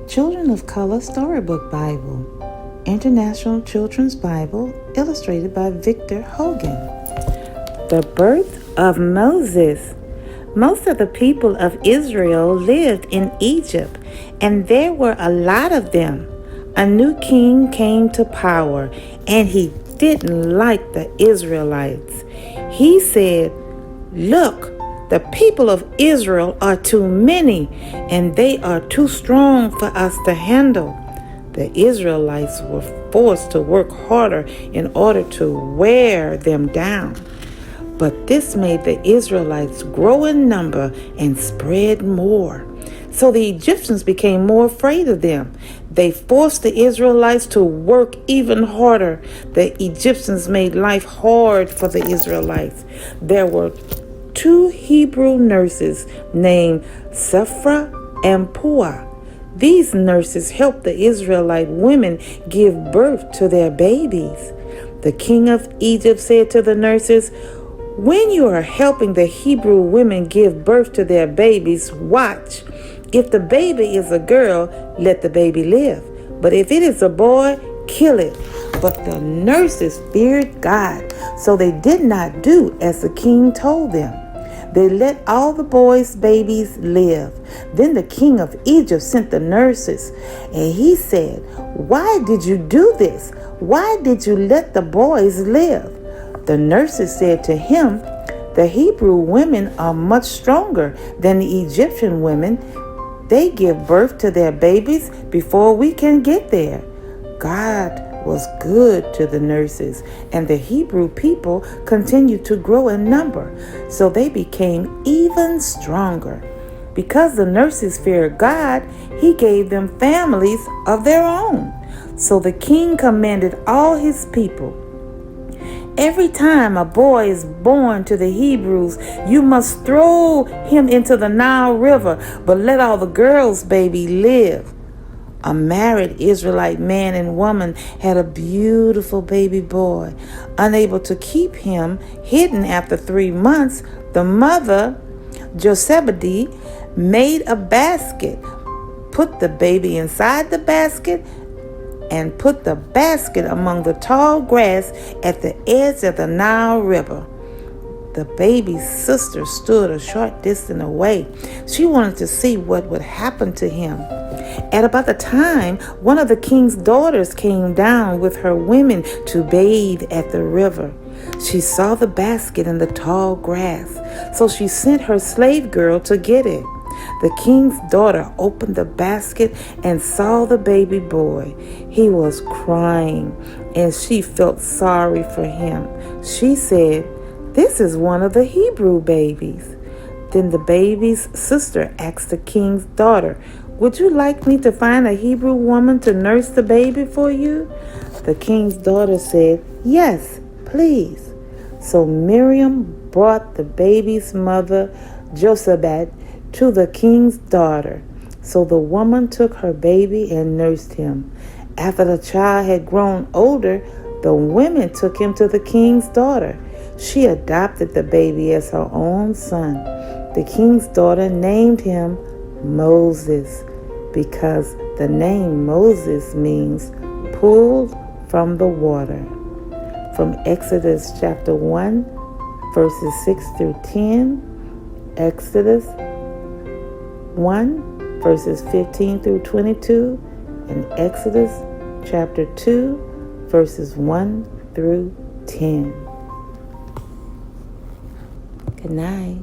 Children of Color Storybook Bible, International Children's Bible, illustrated by Victor Hogan. The birth of Moses. Most of the people of Israel lived in Egypt, and there were a lot of them. A new king came to power, and he didn't like the Israelites. He said, "Look, the people of Israel are too many, and they are too strong for us to handle." The Israelites were forced to work harder in order to wear them down. But this made the Israelites grow in number and spread more. So the Egyptians became more afraid of them. They forced the Israelites to work even harder. The Egyptians made life hard for the Israelites. There were two Hebrew nurses named Sephra and Puah. These nurses helped the Israelite women give birth to their babies. The king of Egypt said to the nurses, "When you are helping the Hebrew women give birth to their babies, watch. If the baby is a girl, let the baby live. But if it is a boy, kill it." But the nurses feared God, so they did not do as the king told them. They let all the boys' babies live. Then the king of Egypt sent the nurses, and he said, "Why did you do this? Why did you let the boys live?" The nurses said to him, "The Hebrew women are much stronger than the Egyptian women. They give birth to their babies before we can get there." God was good to the nurses, and the Hebrew people continued to grow in number, so they became even stronger. Because the nurses feared God, he gave them families of their own. So the king commanded all his people, "Every time a boy is born to the Hebrews, you must throw him into the Nile River, but let all the girls' baby live." A married Israelite man and woman had a beautiful baby boy. Unable to keep him hidden after 3 months, the mother, Jochebed, made a basket, put the baby inside the basket, and put the basket among the tall grass at the edge of the Nile River. The baby's sister stood a short distance away. She wanted to see what would happen to him. At about the time, one of the king's daughters came down with her women to bathe at the river. She saw the basket in the tall grass, so she sent her slave girl to get it. The king's daughter opened the basket and saw the baby boy. He was crying, and she felt sorry for him. She said, "This is one of the Hebrew babies." Then the baby's sister asked the king's daughter, "Would you like me to find a Hebrew woman to nurse the baby for you?" The king's daughter said, "Yes, please." So Miriam brought the baby's mother, Jochebed, to the king's daughter. So the woman took her baby and nursed him. After the child had grown older, the women took him to the king's daughter. She adopted the baby as her own son. The king's daughter named him Moses, because the name Moses means pulled from the water. From Exodus chapter 1, verses 6 through 10, Exodus 1, verses 15 through 22, and Exodus chapter 2, verses 1 through 10. Good night.